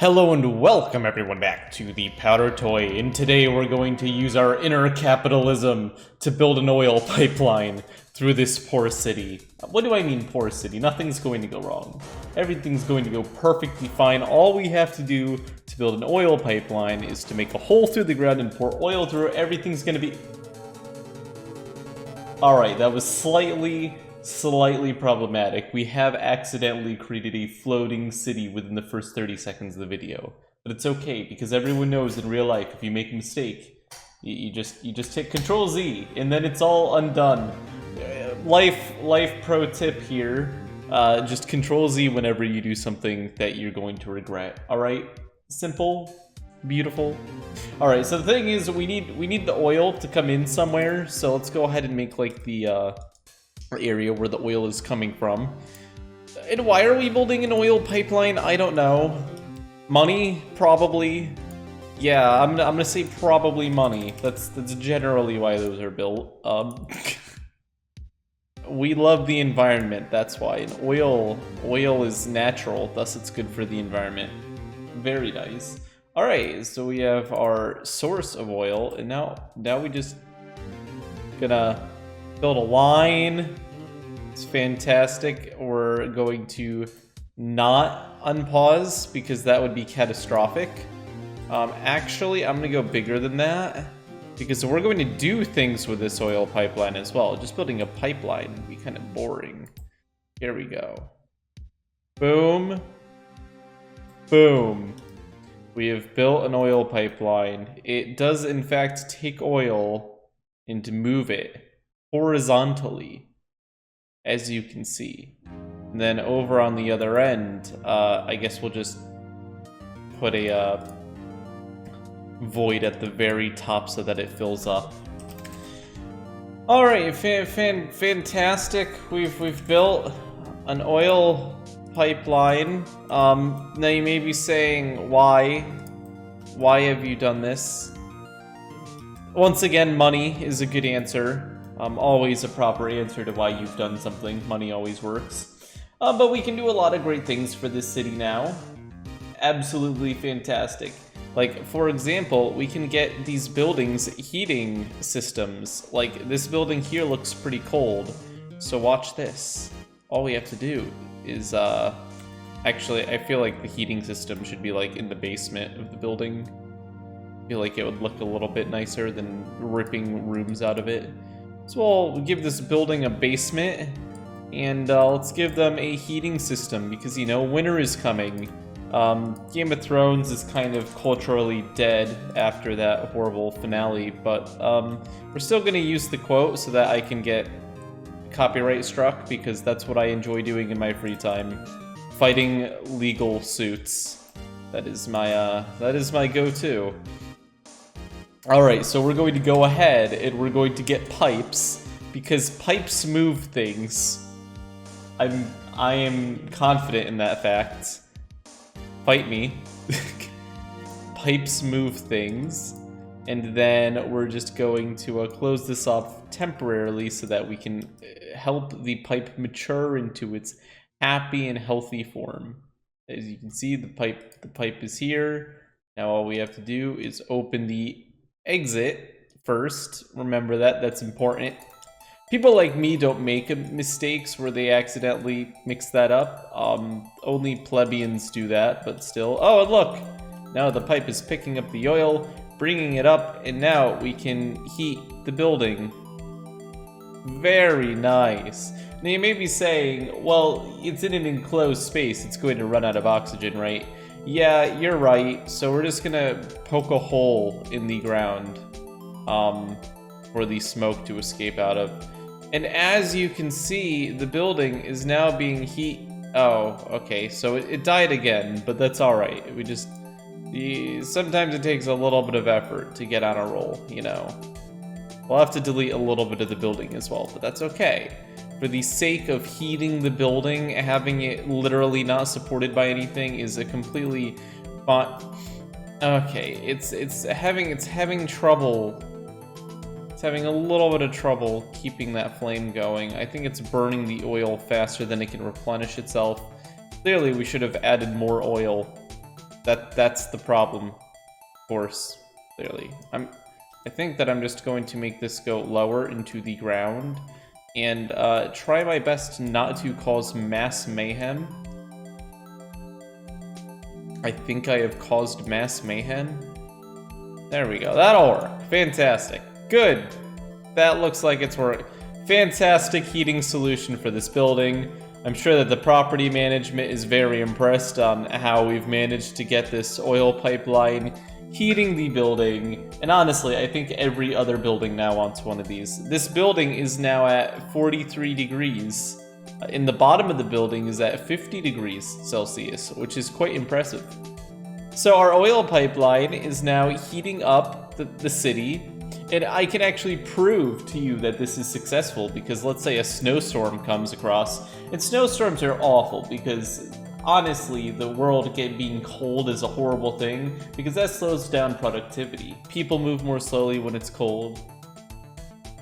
Hello and welcome everyone back to the Powder Toy, and today we're going to use our inner capitalism to build an oil pipeline through this poor city. What do I mean poor city? Nothing's going to go wrong. Everything's going to go perfectly fine. All we have to do to build an oil pipeline is to make a hole through the ground and pour oil through it. Everything's going to be... Alright, that was slightly problematic. We have accidentally created a floating city within the first 30 seconds of the video. But it's okay, because everyone knows in real life, if you make a mistake, you just hit Control Z, and then it's all undone. Life pro tip here, just Control Z whenever you do something that you're going to regret. Alright? Simple, beautiful. Alright, so the thing is, we need the oil to come in somewhere, so let's go ahead and make like the area where the oil is coming from. And why are we building an oil pipeline? I don't know. Money? Probably. Yeah, I'm gonna say probably money. That's generally why those are built. We love the environment, that's why. And oil is natural, thus it's good for the environment. Very nice. Alright, so we have our source of oil, and now we just gonna build a line. It's fantastic. We're going to not unpause because that would be catastrophic. Actually, I'm gonna go bigger than that because we're going to do things with this oil pipeline as well. Just building a pipeline would be kind of boring. Here we go. Boom. Boom. We have built an oil pipeline. It does in fact take oil and to move it horizontally, as you can see. And then over on the other end, I guess we'll just put a void at the very top so that it fills up. Alright, fantastic. We've built an oil pipeline. Now you may be saying, why have you done this? Once again, money is a good answer. Always a proper answer to why you've done something. Money always works. But we can do a lot of great things for this city now. Absolutely fantastic. Like, for example, we can get these buildings heating systems. Like, this building here looks pretty cold. So watch this. All we have to do is, actually, I feel like the heating system should be, like, in the basement of the building. I feel like it would look a little bit nicer than ripping rooms out of it. So we'll give this building a basement, and let's give them a heating system, because, you know, winter is coming. Game of Thrones is kind of culturally dead after that horrible finale, but we're still going to use the quote so that I can get copyright struck, because that's what I enjoy doing in my free time. Fighting legal suits. That is my go-to. Alright, so we're going to go ahead and we're going to get pipes, because pipes move things. I am confident in that fact. Fight me. Pipes move things. And then we're just going to close this off temporarily so that we can help the pipe mature into its happy and healthy form. As you can see, the pipe is here. Now all we have to do is open the exit first. Remember that's important. People like me don't make mistakes where they accidentally mix that up. Only plebeians do that, but still. Oh, and look! Now the pipe is picking up the oil, bringing it up, and now we can heat the building. Very nice. Now you may be saying, well, it's in an enclosed space, it's going to run out of oxygen, right? Yeah, you're right. So we're just gonna poke a hole in the ground for the smoke to escape out of. And as you can see, the building is now being Oh, okay. So it died again, but that's alright. Sometimes it takes a little bit of effort to get on a roll, you know. We'll have to delete a little bit of the building as well, but that's okay. For the sake of heating the building, having it literally not supported by anything is a completely fine. Okay, it's having trouble. It's having a little bit of trouble keeping that flame going. I think it's burning the oil faster than it can replenish itself. Clearly, we should have added more oil. That's the problem, of course, clearly. I think that I'm just going to make this go lower into the ground and try my best not to cause mass mayhem. I think I have caused mass mayhem. There we go. That'll work. Fantastic. Good. That looks like it's working. Fantastic heating solution for this building. I'm sure that the property management is very impressed on how we've managed to get this oil pipeline heating the building. And honestly, I think every other building now wants one of these. This building is now at 43 degrees. In the bottom of the building is at 50 degrees Celsius, which is quite impressive. So our oil pipeline is now heating up the city. And I can actually prove to you that this is successful because let's say a snowstorm comes across. And snowstorms are awful because honestly, the world being cold is a horrible thing because that slows down productivity. People move more slowly when it's cold.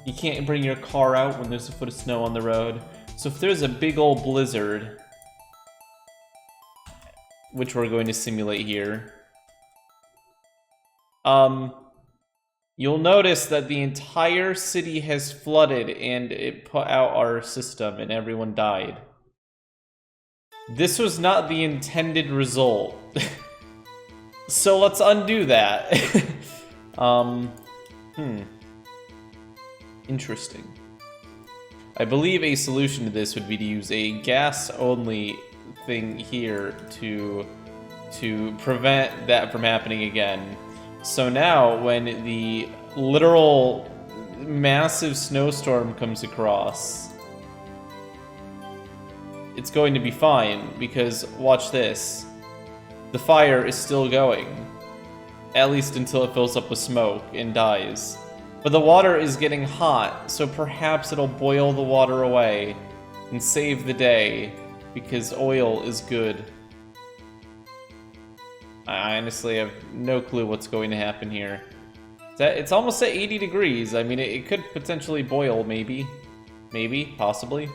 You can't bring your car out when there's a foot of snow on the road. So if there's a big old blizzard, which we're going to simulate here, you'll notice that the entire city has flooded and it put out our system and everyone died. This was not the intended result. So let's undo that. Interesting. I believe a solution to this would be to use a gas-only thing here to prevent that from happening again. So now, when the literal massive snowstorm comes across, it's going to be fine, because watch this. The fire is still going. At least until it fills up with smoke and dies. But the water is getting hot, so perhaps it'll boil the water away and save the day, because oil is good. I honestly have no clue what's going to happen here. It's almost at 80 degrees. I mean, it could potentially boil, maybe. Maybe, possibly.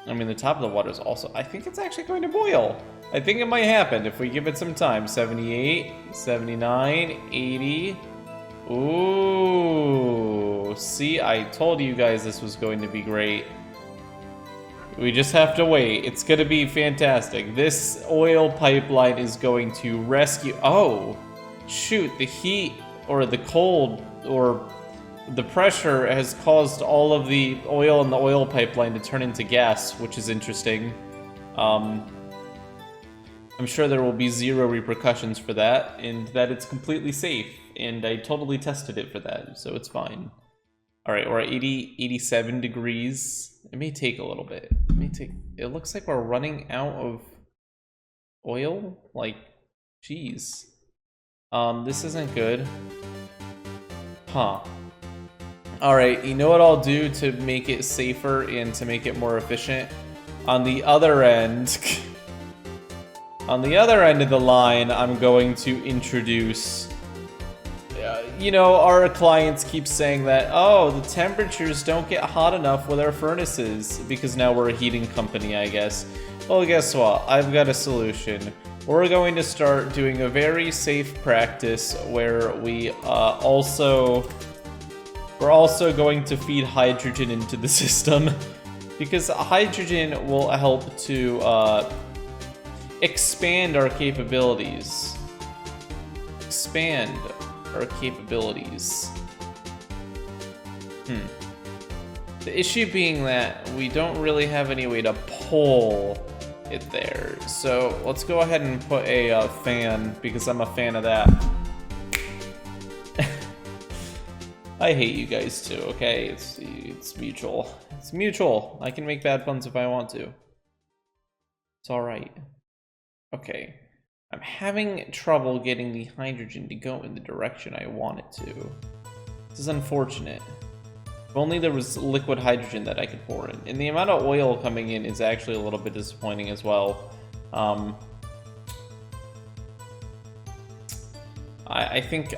I mean, the top of the water is also... I think it's actually going to boil. I think it might happen if we give it some time. 78, 79, 80... Ooh, see, I told you guys this was going to be great. We just have to wait. It's going to be fantastic. This oil pipeline is going to rescue... Oh, shoot, the heat or the cold or the pressure has caused all of the oil in the oil pipeline to turn into gas, which is interesting. I'm sure there will be zero repercussions for that, and that it's completely safe. And I totally tested it for that, so it's fine. Alright, we're at 87 degrees. It may take a little bit. It looks like we're running out of oil. Like, jeez. This isn't good. Huh. Alright, you know what I'll do to make it safer and to make it more efficient? On the other end... on the other end of the line, I'm going to introduce... you know, our clients keep saying that, oh, the temperatures don't get hot enough with our furnaces, because now we're a heating company, I guess. Well, guess what? I've got a solution. We're going to start doing a very safe practice where we're also going to feed hydrogen into the system, because hydrogen will help to expand our capabilities. Expand our capabilities. The issue being that we don't really have any way to pull it there. So let's go ahead and put a fan, because I'm a fan of that. I hate you guys too, okay? It's mutual. It's mutual. I can make bad puns if I want to. It's alright. Okay. I'm having trouble getting the hydrogen to go in the direction I want it to. This is unfortunate. If only there was liquid hydrogen that I could pour in. And the amount of oil coming in is actually a little bit disappointing as well. I think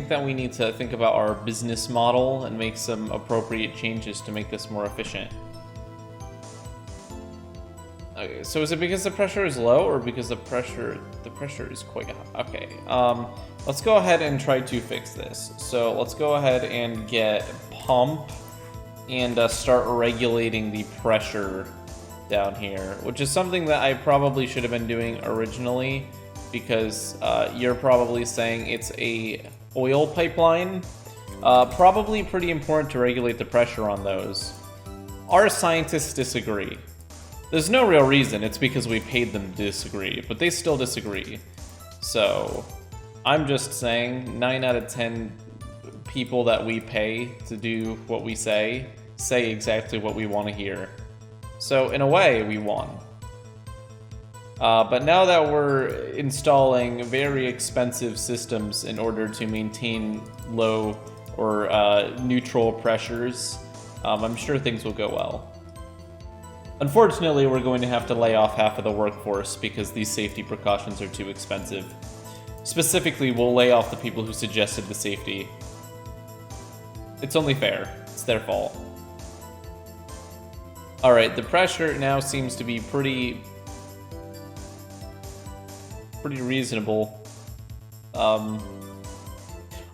that we need to think about our business model and make some appropriate changes to make this more efficient. Okay, so is it because the pressure is low or because the pressure is quite high? Okay, let's go ahead and try to fix this. So let's go ahead and get pump and start regulating the pressure down here, which is something that I probably should have been doing originally, because you're probably saying it's a oil pipeline. Probably pretty important to regulate the pressure on those. Our scientists disagree. There's no real reason, it's because we paid them to disagree, but they still disagree. So, I'm just saying, 9 out of 10 people that we pay to do what we say exactly what we want to hear. So, in a way, we won. But now that we're installing very expensive systems in order to maintain low or neutral pressures, I'm sure things will go well. Unfortunately, we're going to have to lay off half of the workforce because these safety precautions are too expensive. Specifically, we'll lay off the people who suggested the safety. It's only fair. It's their fault. Alright, the pressure now seems to be pretty reasonable.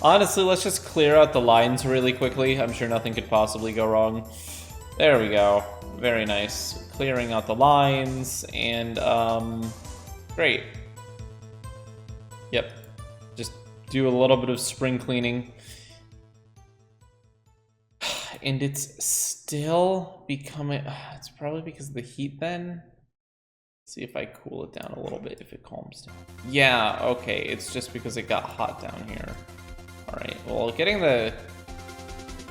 Honestly, let's just clear out the lines really quickly. I'm sure nothing could possibly go wrong. There we go. Very nice. Clearing out the lines, and great. Yep. Just do a little bit of spring cleaning. And it's still becoming... It's probably because of the heat then. Let's see if I cool it down a little bit, if it calms down. Yeah, okay, it's just because it got hot down here. Alright, well, getting the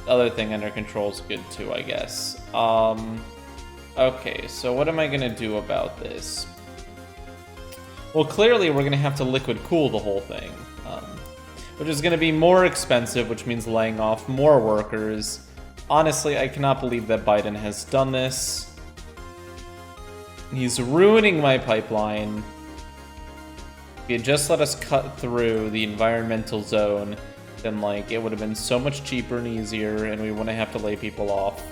other thing under control is good too, I guess. Okay, so what am I gonna do about this? Well, clearly we're gonna have to liquid cool the whole thing, which is gonna be more expensive, which means laying off more workers. Honestly, I cannot believe that Biden has done this. He's ruining my pipeline. If he had just let us cut through the environmental zone, then like it would have been so much cheaper and easier, and we wouldn't have to lay people off.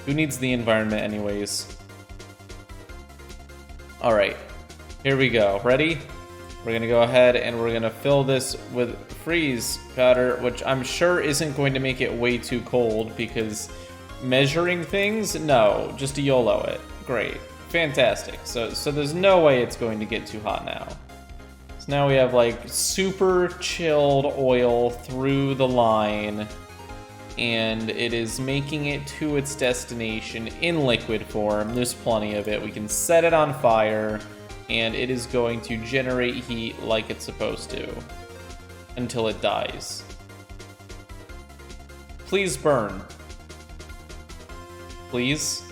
Who needs the environment anyways? Alright, here we go. Ready? We're gonna go ahead and we're gonna fill this with freeze powder, which I'm sure isn't going to make it way too cold, because measuring things? No, just YOLO it. Great. Fantastic. So there's no way it's going to get too hot now. So now we have like super chilled oil through the line, and it is making it to its destination in liquid form. There's plenty of it. We can set it on fire, and it is going to generate heat like it's supposed to until it dies. Please burn. Please.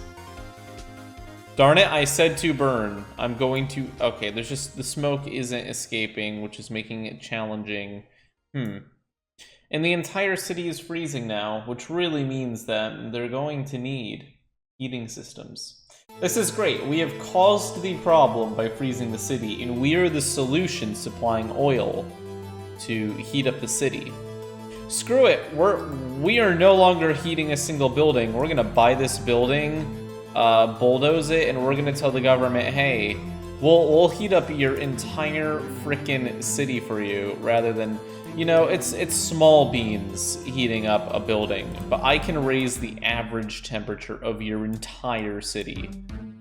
Darn it, I said to burn. I'm going to... Okay, there's just... The smoke isn't escaping, which is making it challenging. And the entire city is freezing now, which really means that they're going to need heating systems. This is great. We have caused the problem by freezing the city, and we are the solution supplying oil to heat up the city. Screw it. We are no longer heating a single building. We're gonna buy this building, bulldoze it, and we're gonna tell the government, hey, we'll heat up your entire frickin' city for you, rather than, you know, it's small beans heating up a building, but I can raise the average temperature of your entire city.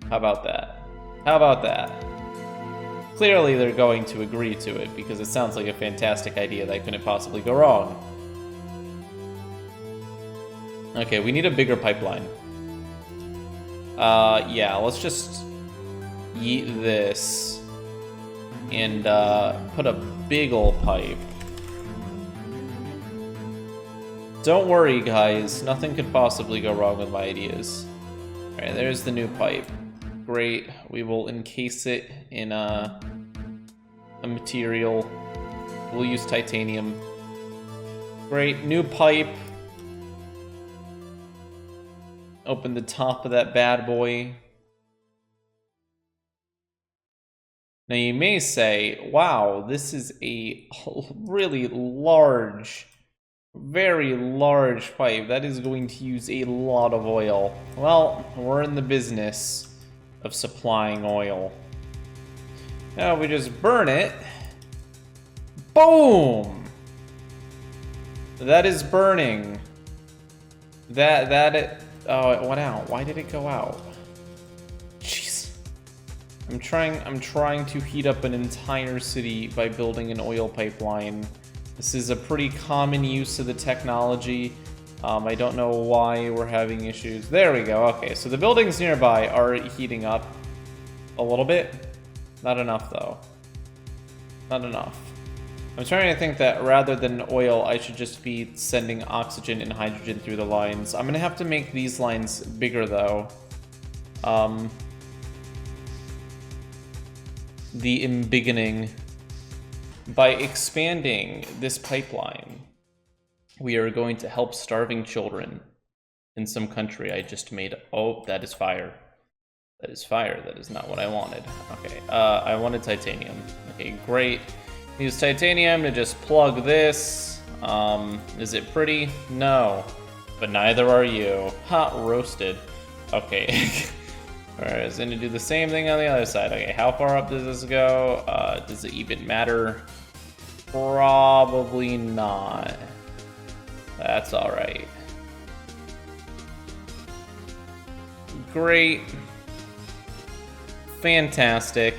How about that? How about that? Clearly they're going to agree to it, because it sounds like a fantastic idea that couldn't possibly go wrong. Okay, we need a bigger pipeline. Yeah, let's just yeet this and put a big ol' pipe. Don't worry, guys. Nothing could possibly go wrong with my ideas. Alright, there's the new pipe. Great. We will encase it in a material. We'll use titanium. Great. New pipe. Open the top of that bad boy. Now you may say, wow, this is a really large, very large pipe. That is going to use a lot of oil. Well, we're in the business of supplying oil. Now we just burn it. Boom! That is burning. Oh, it went out. Why did it go out? Jeez. I'm trying to heat up an entire city by building an oil pipeline. This is a pretty common use of the technology. I don't know why we're having issues. There we go. Okay, so the buildings nearby are heating up a little bit. Not enough, though. Not enough. I'm trying to think that rather than oil, I should just be sending oxygen and hydrogen through the lines. I'm gonna have to make these lines bigger, though. The embiggening. By expanding this pipeline, we are going to help starving children in some country I just made. Oh, that is fire. That is fire. That is not what I wanted. Okay, I wanted titanium. Okay, great. Use titanium to just plug this. Is it pretty? No. But neither are you. Hot roasted. Okay. Alright, it's gonna do the same thing on the other side. Okay, how far up does this go? Does it even matter? Probably not. That's alright. Great. Fantastic.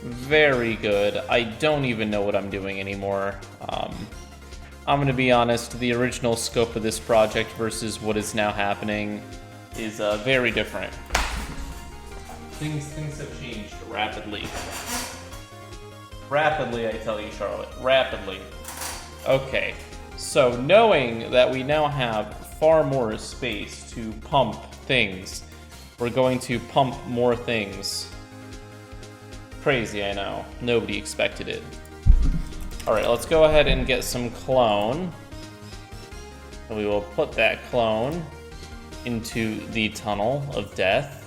Very good. I don't even know what I'm doing anymore. I'm gonna be honest, the original scope of this project versus what is now happening is very different. Things have changed rapidly. Rapidly, I tell you, Charlotte. Rapidly. Okay, so knowing that we now have far more space to pump things, we're going to pump more things. Crazy, I know. Nobody expected it. Alright, let's go ahead and get some clone. We will put that clone into the Tunnel of Death,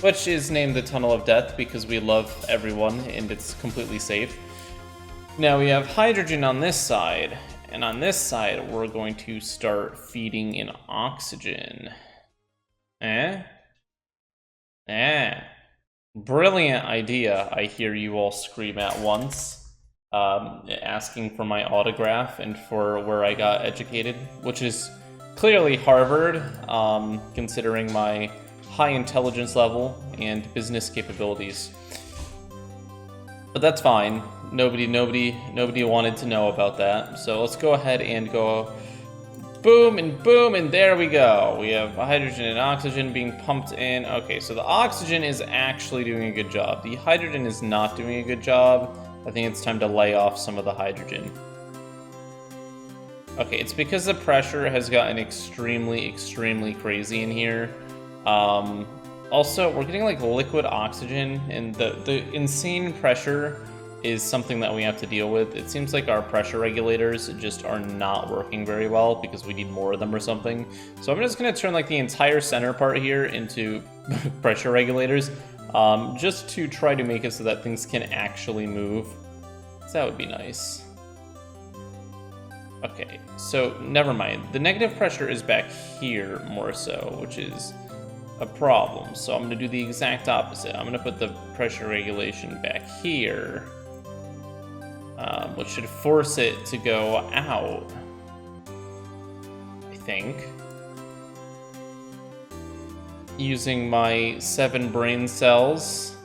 which is named the Tunnel of Death because we love everyone and it's completely safe. Now we have hydrogen on this side, and on this side we're going to start feeding in oxygen. Brilliant idea, I hear you all scream at once. Asking for my autograph and for where I got educated, which is clearly Harvard, considering my high intelligence level and business capabilities. But that's fine. Nobody wanted to know about that. So let's go ahead and go boom, and there we go. We have hydrogen and oxygen being pumped in. Okay, so the oxygen is actually doing a good job. The hydrogen is not doing a good job. I think it's time to lay off some of the hydrogen. Okay, it's because the pressure has gotten extremely crazy in here. Also, we're getting like liquid oxygen, and the insane pressure is something that we have to deal with. It seems like our pressure regulators just are not working very well because we need more of them or something. So I'm just gonna turn like the entire center part here into pressure regulators, just to try to make it so that things can actually move. So that would be nice. Okay, so never mind. The negative pressure is back here more so, which is a problem. So I'm gonna do the exact opposite. I'm gonna put the pressure regulation back here, which should force it to go out, I think. Using my 7 brain cells.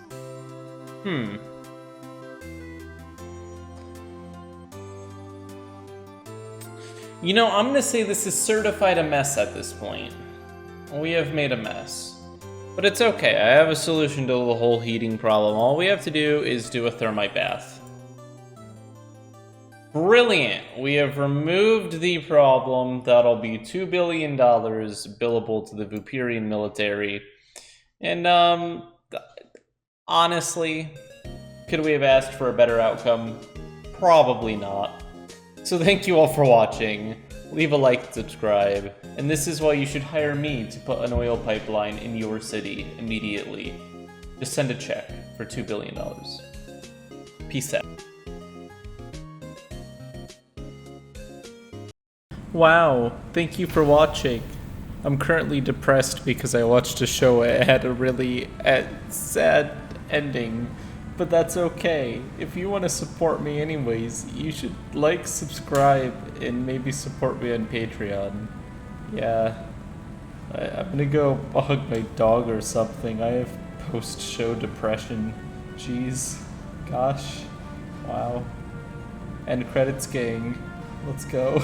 You know, I'm gonna say this is certified a mess at this point. We have made a mess. But it's okay, I have a solution to the whole heating problem. All we have to do is do a thermite bath. Brilliant! We have removed the problem. That'll be $2 billion billable to the Vooperian military. And, honestly, could we have asked for a better outcome? Probably not. So thank you all for watching. Leave a like and subscribe. And this is why you should hire me to put an oil pipeline in your city immediately. Just send a check for $2 billion. Peace out. Wow, thank you for watching. I'm currently depressed because I watched a show. It had a really sad ending, but that's okay. If you want to support me anyways, you should like, subscribe, and maybe support me on Patreon. Yeah. I'm gonna go hug my dog or something. I have post-show depression. Jeez. Gosh. Wow. End credits, gang. Let's go.